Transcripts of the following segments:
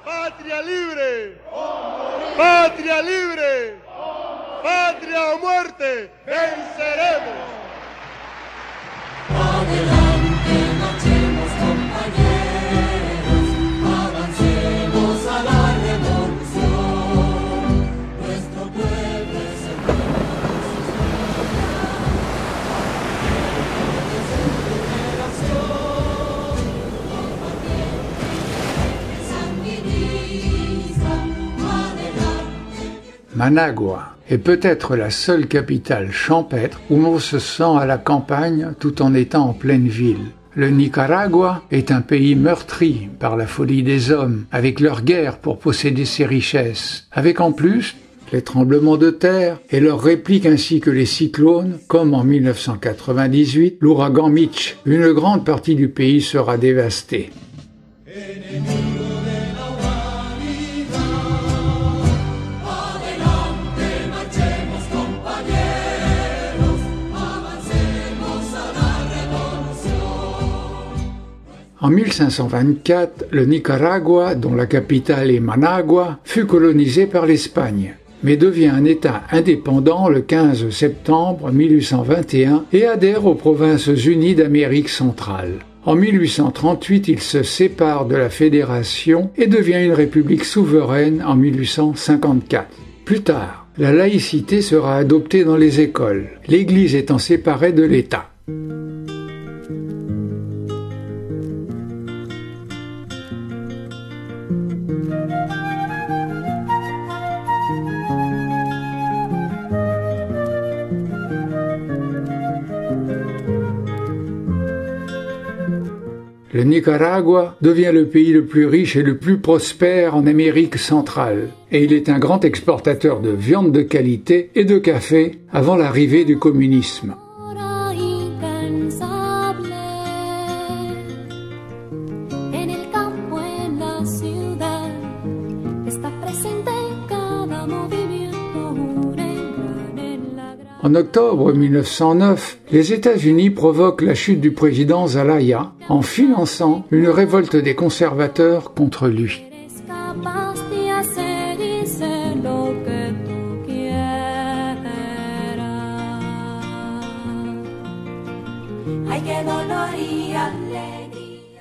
Patria libre, patria libre, patria o muerte, venceremos. Adelante, marchemos compañeros, avancemos a la revolución. Nuestro pueblo es el Managua est peut-être la seule capitale champêtre où l'on se sent à la campagne tout en étant en pleine ville. Le Nicaragua est un pays meurtri par la folie des hommes, avec leur guerre pour posséder ses richesses, avec en plus les tremblements de terre et leurs répliques ainsi que les cyclones, comme en 1998, l'ouragan Mitch. Une grande partie du pays sera dévastée. En 1524, le Nicaragua, dont la capitale est Managua, fut colonisé par l'Espagne, mais devient un État indépendant le 15 septembre 1821 et adhère aux Provinces unies d'Amérique centrale. En 1838, il se sépare de la Fédération et devient une république souveraine en 1854. Plus tard, la laïcité sera adoptée dans les écoles, l'Église étant séparée de l'État. Le Nicaragua devient le pays le plus riche et le plus prospère en Amérique centrale, et il est un grand exportateur de viande de qualité et de café avant l'arrivée du communisme. En octobre 1909, les États-Unis provoquent la chute du président Zelaya en finançant une révolte des conservateurs contre lui.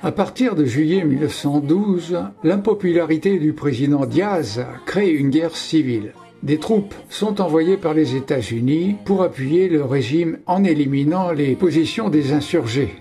À partir de juillet 1912, l'impopularité du président Diaz crée une guerre civile. Des troupes sont envoyées par les États-Unis pour appuyer le régime en éliminant les positions des insurgés.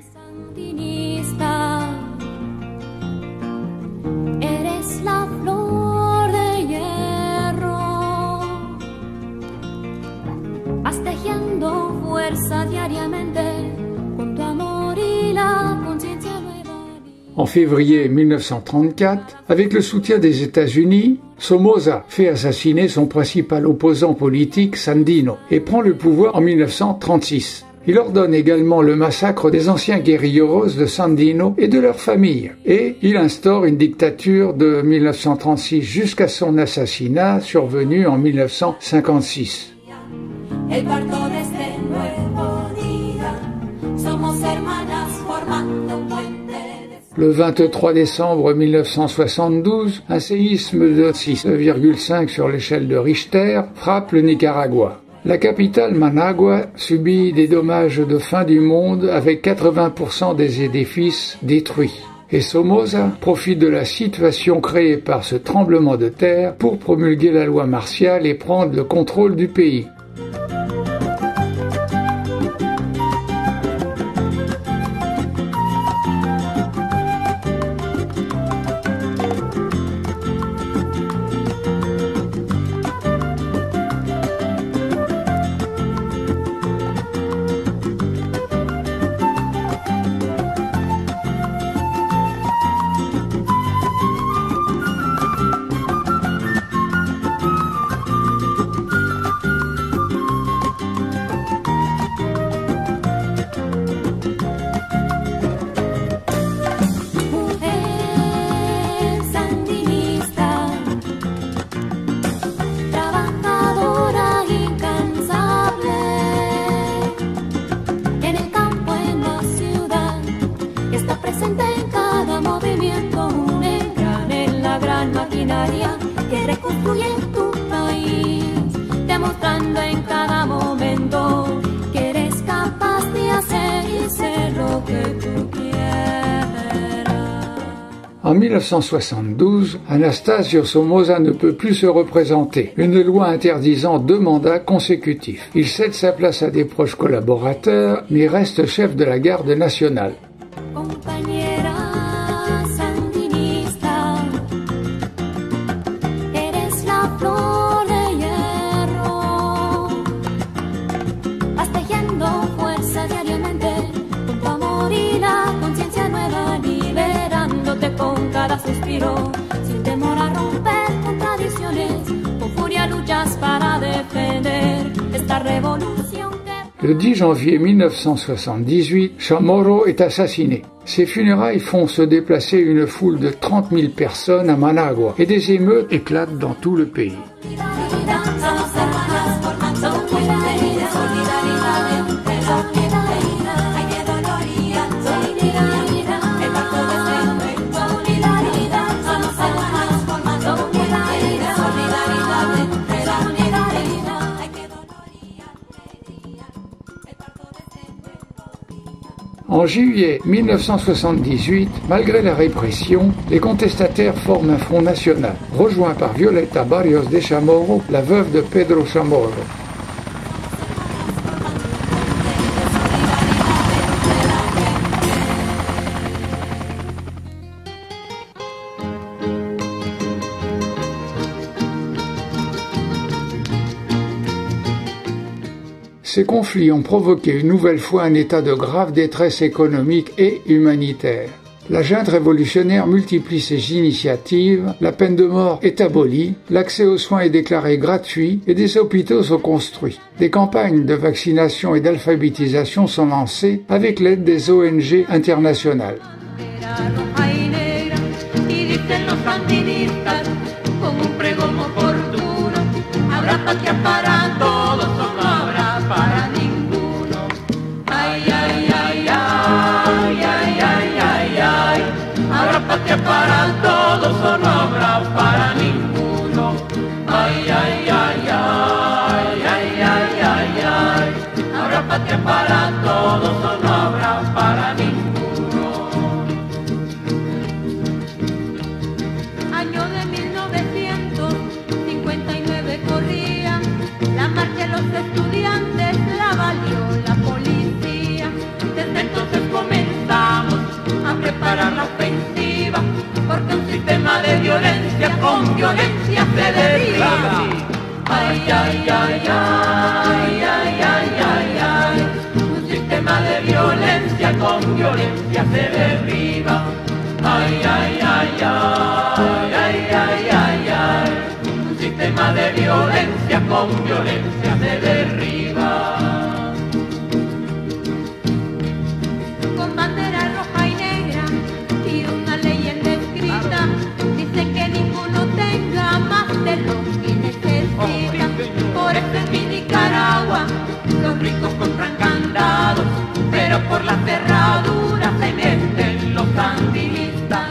En février 1934, avec le soutien des États-Unis, Somoza fait assassiner son principal opposant politique, Sandino, et prend le pouvoir en 1936. Il ordonne également le massacre des anciens guérilleros de Sandino et de leurs familles, et il instaure une dictature de 1936 jusqu'à son assassinat survenu en 1956. Le 23 décembre 1972, un séisme de 6,5 sur l'échelle de Richter frappe le Nicaragua. La capitale Managua subit des dommages de fin du monde avec 80% des édifices détruits. Et Somoza profite de la situation créée par ce tremblement de terre pour promulguer la loi martiale et prendre le contrôle du pays. En 1972, Anastasio Somoza ne peut plus se représenter. Une loi interdisant 2 mandats consécutifs. Il cède sa place à des proches collaborateurs, mais reste chef de la garde nationale. Sin temor a romper contradicciones, con furia luchas para defender esta revolución que... Le 10 janvier 1978, Chamorro est assassiné. Ses funérailles font se déplacer une foule de 30 000 personnes à Managua et des émeutes éclatent dans tout le pays. En juillet 1978, malgré la répression, les contestataires forment un front national, rejoint par Violeta Barrios de Chamorro, la veuve de Pedro Chamorro. Ces conflits ont provoqué une nouvelle fois un état de grave détresse économique et humanitaire. La junte révolutionnaire multiplie ses initiatives, la peine de mort est abolie, l'accès aux soins est déclaré gratuit et des hôpitaux sont construits. Des campagnes de vaccination et d'alphabétisation sont lancées avec l'aide des ONG internationales. Para ninguno, ay, ay, ay, ay, ay, ay, ay, ay, habrá patria para todos o no habrá para ninguno, ay, ay, ay, ay, ay, ay, ay, ay, habrá patria para todos o no habrá para ninguno. Año de 1959 corría la marcha de los estudiantes, la valió la policía. Desde entonces comenzamos a preparar la ofensiva, porque un sistema de violencia con violencia se derriba. Ay, ay, ay, ay, ay, ay, ay, ay, un sistema de violencia con violencia se derriba. Ay, ay, ay, ay, ay, ay, ay, ay, un sistema de violencia con violencia se derriba. Con bandera roja y negra y una leyenda escrita, dice que ninguno tenga más de lo que necesita. Por eso en mi Nicaragua los ricos compran candados, pero por las cerraduras se meten los sandinistas.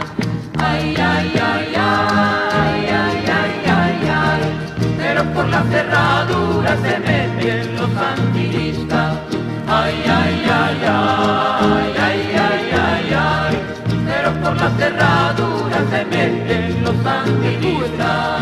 Ay, ay, ay, ay, ay, ay, ay, ay, pero por las cerraduras se meten los sandinistas. Ay, ay, ay, ay, ay, ay, ay, ay, pero por las cerraduras se meten los sandinistas.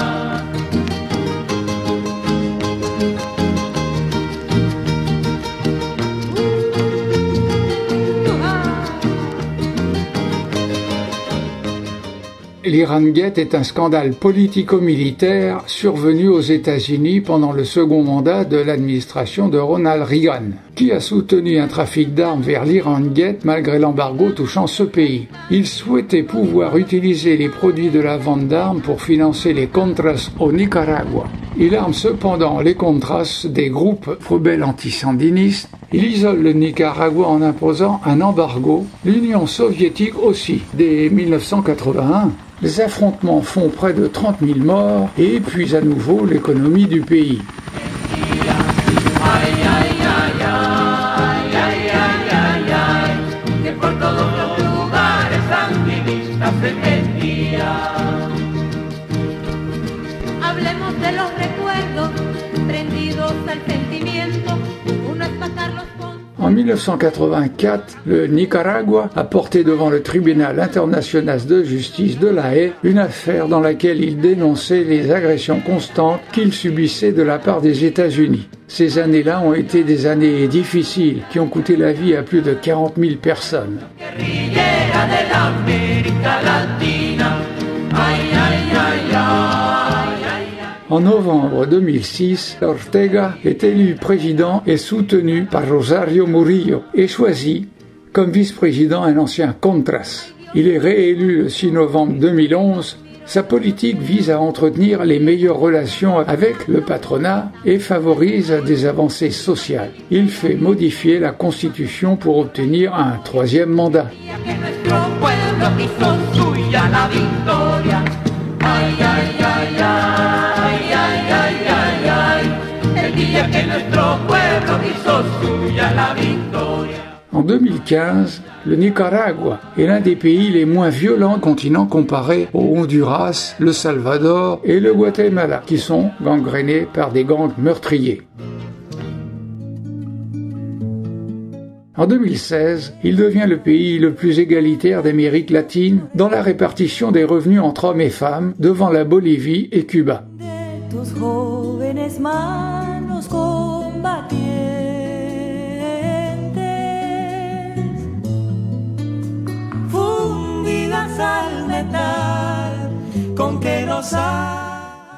L'Iran Gate est un scandale politico-militaire survenu aux États-Unis pendant le second mandat de l'administration de Ronald Reagan, qui a soutenu un trafic d'armes vers l'Iran Gate malgré l'embargo touchant ce pays. Il souhaitait pouvoir utiliser les produits de la vente d'armes pour financer les Contras au Nicaragua. Il arme cependant les Contras des groupes rebelles antisandinistes. Il isole le Nicaragua en imposant un embargo, l'Union soviétique aussi, dès 1981. Les affrontements font près de 30 000 morts et épuisent à nouveau l'économie du pays. Hablemos de los recuerdos prendidos al sentimiento. Uno es pasar los En En 1984, le Nicaragua a porté devant le tribunal international de justice de La Haye une affaire dans laquelle il dénonçait les agressions constantes qu'il subissait de la part des États-Unis. Ces années-là ont été des années difficiles qui ont coûté la vie à plus de 40 000 personnes. En novembre 2006, Ortega est élu président et soutenu par Rosario Murillo et choisi comme vice-président un ancien Contras. Il est réélu le 6 novembre 2011. Sa politique vise à entretenir les meilleures relations avec le patronat et favorise des avancées sociales. Il fait modifier la Constitution pour obtenir un troisième mandat. En 2015, le Nicaragua est l'un des pays les moins violents du continent comparé au Honduras, le Salvador et le Guatemala, qui sont gangrénés par des gangs meurtriers. En 2016, il devient le pays le plus égalitaire d'Amérique latine dans la répartition des revenus entre hommes et femmes, devant la Bolivie et Cuba.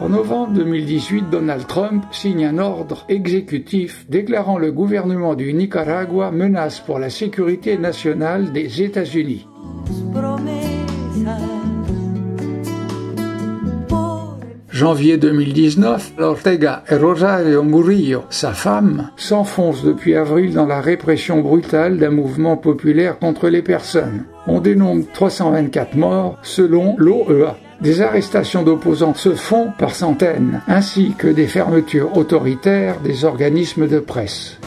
En novembre 2018, Donald Trump signe un ordre exécutif déclarant le gouvernement du Nicaragua menace pour la sécurité nationale des États-Unis. Janvier 2019, Ortega et Rosario Murillo, sa femme, s'enfoncent depuis avril dans la répression brutale d'un mouvement populaire contre les personnes. On dénombre 324 morts selon l'OEA. Des arrestations d'opposants se font par centaines, ainsi que des fermetures autoritaires des organismes de presse.